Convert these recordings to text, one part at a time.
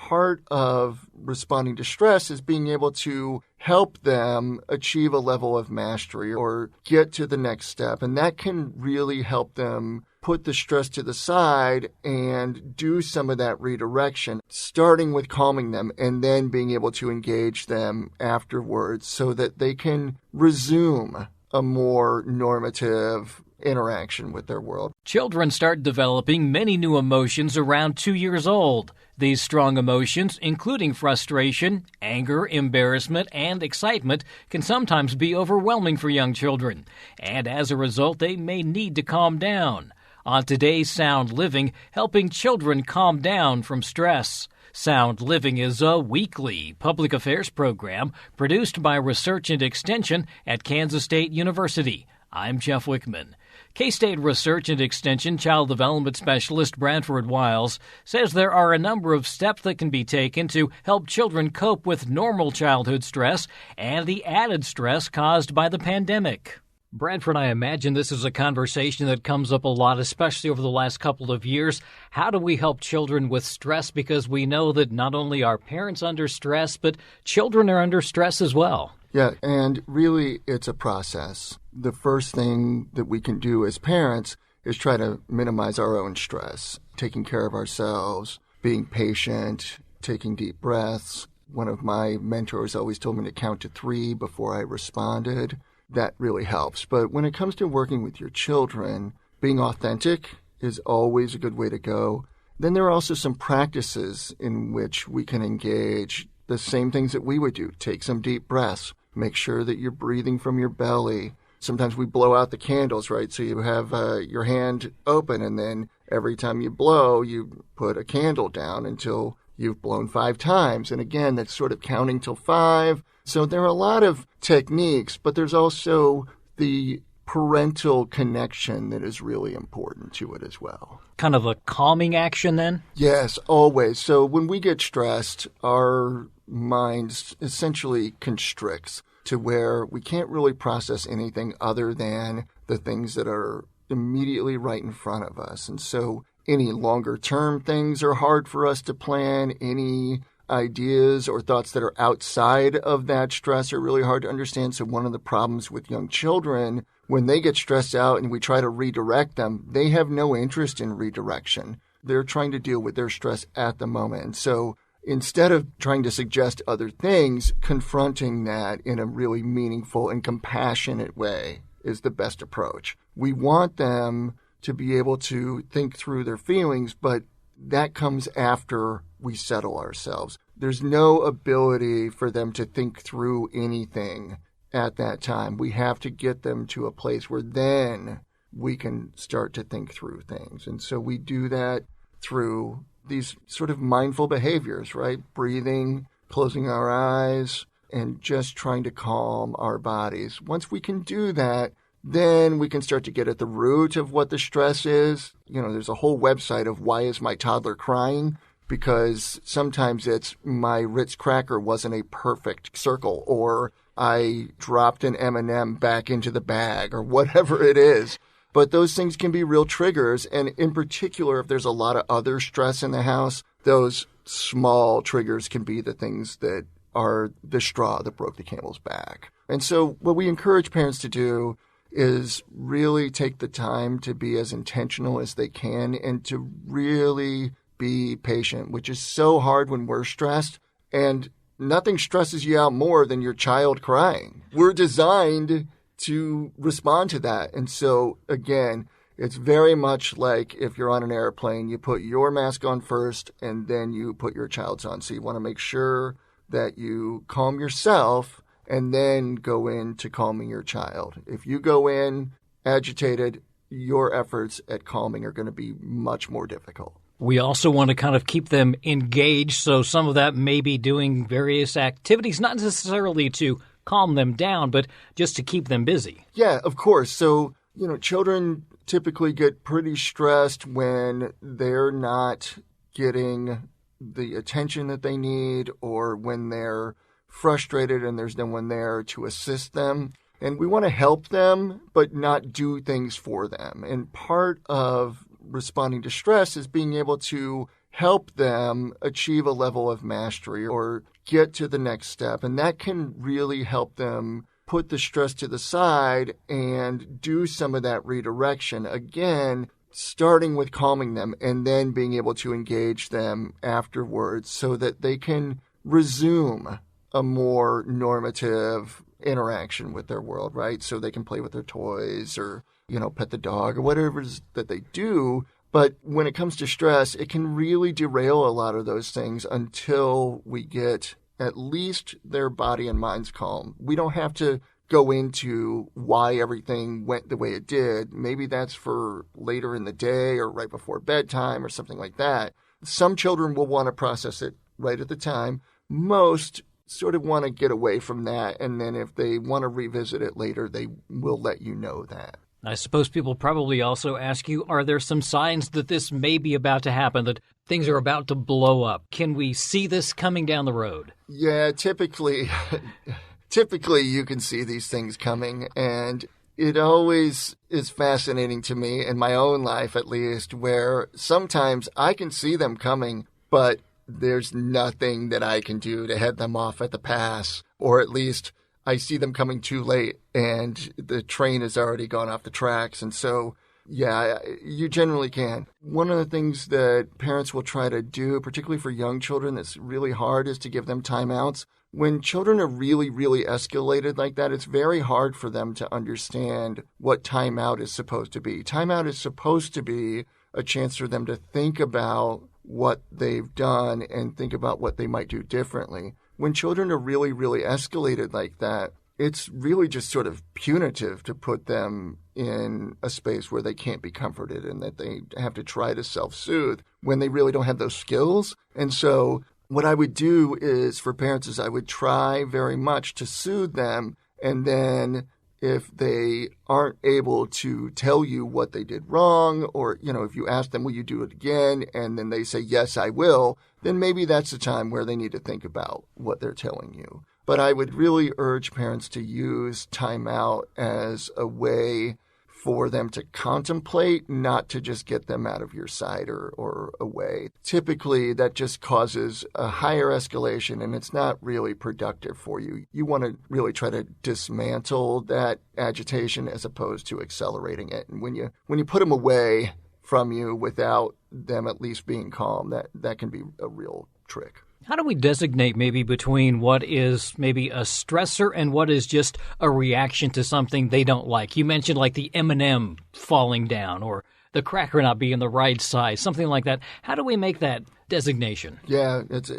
part of responding to stress is being able to help them achieve a level of mastery or get to the next step. And that can really help them put the stress to the side and do some of that redirection, starting with calming them and then being able to engage them afterwards so that they can resume a more normative interaction with their world. Children start developing many new emotions around 2 years old. These strong emotions, including frustration, anger, embarrassment, and excitement, can sometimes be overwhelming for young children. And as a result, they may need to calm down. On today's Sound Living, helping children calm down from stress. Sound Living is a weekly public affairs program produced by Research and Extension at Kansas State University. I'm Jeff Wichman. K-State Research and Extension Child Development Specialist Bradford Wiles says there are a number of steps that can be taken to help children cope with normal childhood stress and the added stress caused by the pandemic. Bradford, I imagine this is a conversation that comes up a lot, especially over the last couple of years. How do we help children with stress? Because we know that not only are parents under stress, but children are under stress as well. Yeah, and really it's a process. The first thing that we can do as parents is try to minimize our own stress, taking care of ourselves, being patient, taking deep breaths. One of my mentors always told me to count to 3 before I responded. That really helps. But when it comes to working with your children, being authentic is always a good way to go. Then there are also some practices in which we can engage the same things that we would do. Take some deep breaths. Make sure that you're breathing from your belly. Sometimes we blow out the candles, right? So you have your hand open, and then every time you blow, you put a candle down until you've blown 5 times. And again, that's sort of counting till 5. So there are a lot of techniques, but there's also the parental connection that is really important to it as well. Kind of a calming action then? Yes, always. So when we get stressed, our minds essentially constricts to where we can't really process anything other than the things that are immediately right in front of us. And so any longer term things are hard for us to plan. Any ideas or thoughts that are outside of that stress are really hard to understand. So one of the problems with young children, when they get stressed out and we try to redirect them, they have no interest in redirection. They're trying to deal with their stress at the moment. And so instead of trying to suggest other things, confronting that in a really meaningful and compassionate way is the best approach. We want them to be able to think through their feelings, but that comes after we settle ourselves. There's no ability for them to think through anything at that time. We have to get them to a place where then we can start to think through things. And so we do that through these sort of mindful behaviors, right? Breathing, closing our eyes, and just trying to calm our bodies. Once we can do that, then we can start to get at the root of what the stress is. You know, there's a whole website of why is my toddler crying? Because sometimes it's my Ritz cracker wasn't a perfect circle, or I dropped an M&M back into the bag, or whatever it is. But those things can be real triggers. And in particular, if there's a lot of other stress in the house, those small triggers can be the things that are the straw that broke the camel's back. And so what we encourage parents to do is really take the time to be as intentional as they can and to really be patient, which is so hard when we're stressed. And nothing stresses you out more than your child crying. We're designed to respond to that. And so, again, it's very much like if you're on an airplane, you put your mask on first and then you put your child's on. So you want to make sure that you calm yourself and then go into calming your child. If you go in agitated, your efforts at calming are going to be much more difficult. We also want to kind of keep them engaged, so some of that may be doing various activities, not necessarily to calm them down, but just to keep them busy. Yeah, of course. So, children typically get pretty stressed when they're not getting the attention that they need, or when they're frustrated and there's no one there to assist them. And we want to help them, but not do things for them. And part of responding to stress is being able to help them achieve a level of mastery or get to the next step. And that can really help them put the stress to the side and do some of that redirection. Again, starting with calming them and then being able to engage them afterwards so that they can resume a more normative interaction with their world, right? So they can play with their toys or, pet the dog or whatever it is that they do. But when it comes to stress, it can really derail a lot of those things until we get at least their body and minds calm. We don't have to go into why everything went the way it did. Maybe that's for later in the day or right before bedtime or something like that. Some children will want to process it right at the time. Most sort of want to get away from that. And then if they want to revisit it later, they will let you know that. I suppose people probably also ask you, are there some signs that this may be about to happen, that things are about to blow up? Can we see this coming down the road? Yeah, typically you can see these things coming. And it always is fascinating to me, in my own life at least, where sometimes I can see them coming, but there's nothing that I can do to head them off at the pass, or at least I see them coming too late and the train has already gone off the tracks. And so, yeah, you generally can. One of the things that parents will try to do, particularly for young children, that's really hard, is to give them timeouts. When children are really, really escalated like that, it's very hard for them to understand what timeout is supposed to be. Timeout is supposed to be a chance for them to think about what they've done and think about what they might do differently. When children are really, really escalated like that, it's really just sort of punitive to put them in a space where they can't be comforted and that they have to try to self-soothe when they really don't have those skills. And so what I would do is, for parents, is I would try very much to soothe them. And then if they aren't able to tell you what they did wrong, or, if you ask them, will you do it again? And then they say, yes, I will, then maybe that's the time where they need to think about what they're telling you. But I would really urge parents to use timeout as a way for them to contemplate, not to just get them out of your sight or away. Typically, that just causes a higher escalation, and it's not really productive for you. You want to really try to dismantle that agitation as opposed to accelerating it. And when you put them away from you without them at least being calm, that can be a real trick. How do we designate maybe between what is maybe a stressor and what is just a reaction to something they don't like? You mentioned like the M&M falling down or the cracker not being the right size, something like that. How do we make that designation? Yeah, it's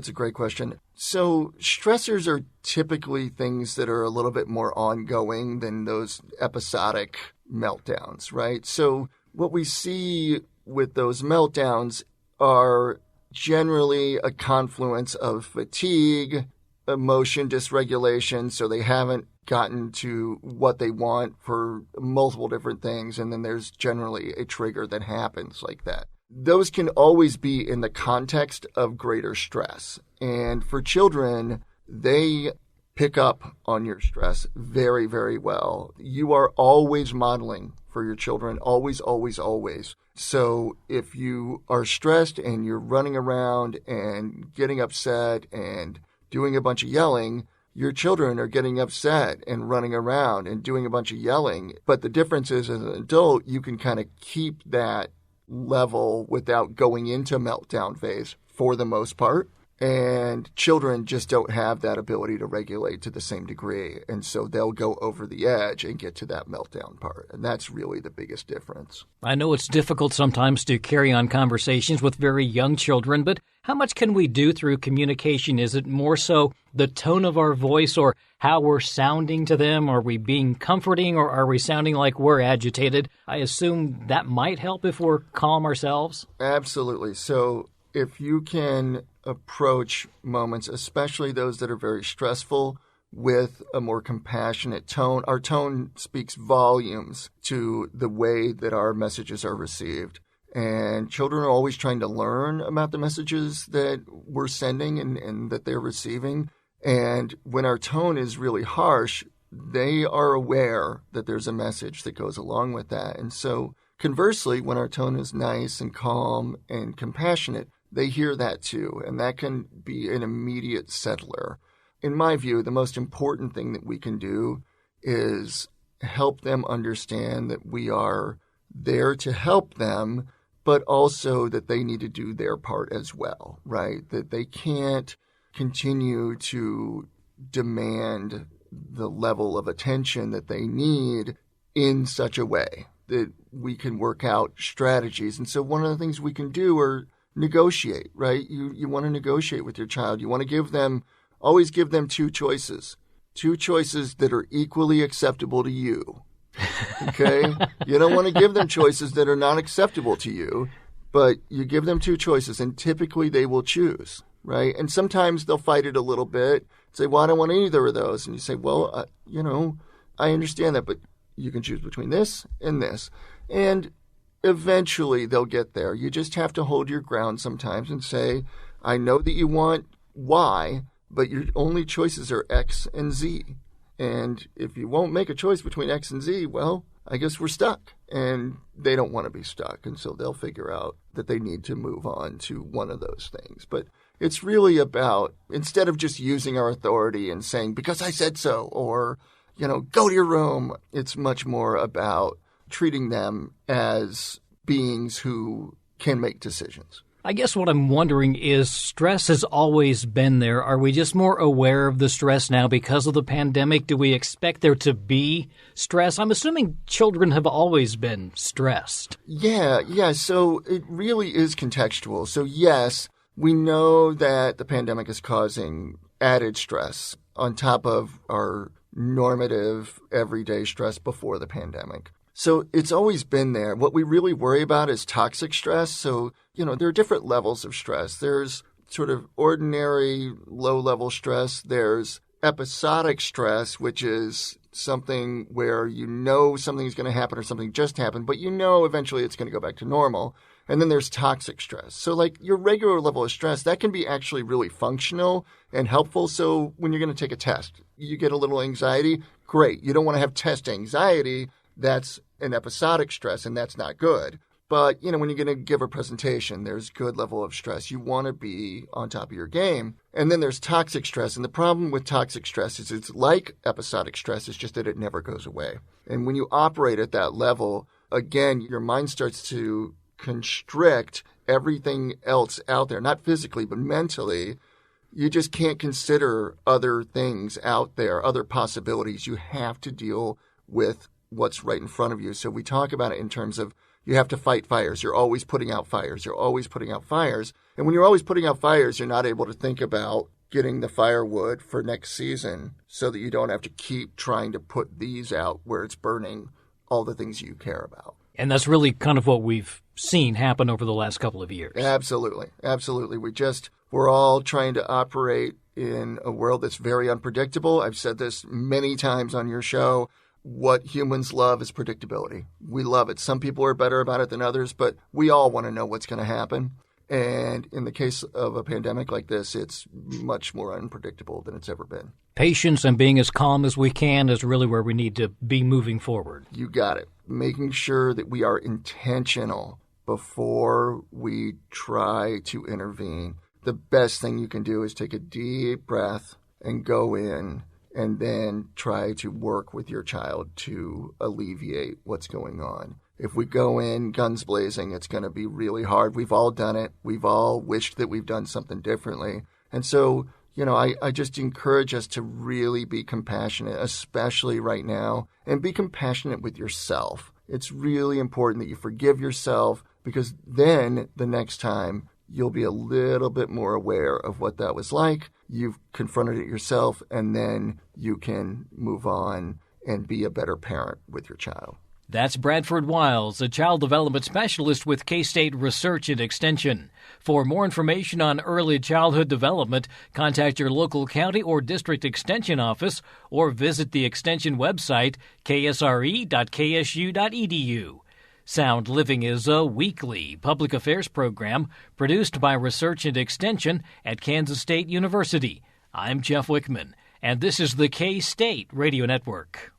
a great question. So stressors are typically things that are a little bit more ongoing than those episodic meltdowns, right? So what we see with those meltdowns are generally a confluence of fatigue, emotion dysregulation, so they haven't gotten to what they want for multiple different things, and then there's generally a trigger that happens like that. Those can always be in the context of greater stress. And for children, they pick up on your stress very, very well. You are always modeling for your children, always, always, always. So if you are stressed and you're running around and getting upset and doing a bunch of yelling, your children are getting upset and running around and doing a bunch of yelling. But the difference is, as an adult, you can kind of keep that level without going into meltdown phase for the most part. And children just don't have that ability to regulate to the same degree. And so they'll go over the edge and get to that meltdown part. And that's really the biggest difference. I know it's difficult sometimes to carry on conversations with very young children, but how much can we do through communication? Is it more so the tone of our voice or how we're sounding to them? Are we being comforting or are we sounding like we're agitated? I assume that might help if we're calm ourselves. Absolutely. So if you can approach moments, especially those that are very stressful, with a more compassionate tone. Our tone speaks volumes to the way that our messages are received. And children are always trying to learn about the messages that we're sending and that they're receiving. And when our tone is really harsh, they are aware that there's a message that goes along with that. And so conversely, when our tone is nice and calm and compassionate, they hear that too, and that can be an immediate settler. In my view, the most important thing that we can do is help them understand that we are there to help them, but also that they need to do their part as well, right? That they can't continue to demand the level of attention that they need in such a way that we can work out strategies. And so one of the things we can do are negotiate, right? You want to negotiate with your child. You want to always give them two choices that are equally acceptable to you. Okay? You don't want to give them choices that are not acceptable to you, but you give them two choices, and typically they will choose, right? And sometimes they'll fight it a little bit, say, well, I don't want either of those. And you say, well, I understand that, but you can choose between this and this. And eventually they'll get there. You just have to hold your ground sometimes and say, I know that you want Y, but your only choices are X and Z. And if you won't make a choice between X and Z, well, I guess we're stuck. And they don't want to be stuck. And so they'll figure out that they need to move on to one of those things. But it's really about, instead of just using our authority and saying, because I said so, or, go to your room, it's much more about treating them as beings who can make decisions. I guess what I'm wondering is, stress has always been there. Are we just more aware of the stress now because of the pandemic? Do we expect there to be stress? I'm assuming children have always been stressed. Yeah. So it really is contextual. So yes, we know that the pandemic is causing added stress on top of our normative everyday stress before the pandemic. So it's always been there. What we really worry about is toxic stress. So, there are different levels of stress. There's sort of ordinary low-level stress. There's episodic stress, which is something where something's going to happen or something just happened, but eventually it's going to go back to normal. And then there's toxic stress. So like your regular level of stress, that can be actually really functional and helpful. So when you're going to take a test, you get a little anxiety, great. You don't want to have test anxiety. That's an episodic stress, and that's not good. But, when you're going to give a presentation, there's good level of stress. You want to be on top of your game. And then there's toxic stress. And the problem with toxic stress is it's like episodic stress. It's just that it never goes away. And when you operate at that level, again, your mind starts to constrict everything else out there, not physically, but mentally. You just can't consider other things out there, other possibilities. You have to deal with what's right in front of you. So we talk about it in terms of you have to fight fires. You're always putting out fires. You're always putting out fires. And when you're always putting out fires, you're not able to think about getting the firewood for next season so that you don't have to keep trying to put these out where it's burning all the things you care about. And that's really kind of what we've seen happen over the last couple of years. Absolutely. We're all trying to operate in a world that's very unpredictable. I've said this many times on your show. What humans love is predictability. We love it. Some people are better about it than others, but we all want to know what's going to happen. And in the case of a pandemic like this, it's much more unpredictable than it's ever been. Patience and being as calm as we can is really where we need to be moving forward. You got it. Making sure that we are intentional before we try to intervene. The best thing you can do is take a deep breath and go in and then try to work with your child to alleviate what's going on. If we go in guns blazing, it's going to be really hard. We've all done it. We've all wished that we've done something differently. And so, I just encourage us to really be compassionate, especially right now, and be compassionate with yourself. It's really important that you forgive yourself, because then the next time you'll be a little bit more aware of what that was like. You've confronted it yourself, and then you can move on and be a better parent with your child. That's Bradford Wiles, a child development specialist with K-State Research and Extension. For more information on early childhood development, contact your local county or district extension office or visit the extension website, ksre.ksu.edu. Sound Living is a weekly public affairs program produced by Research and Extension at Kansas State University. I'm Jeff Wichman, and this is the K-State Radio Network.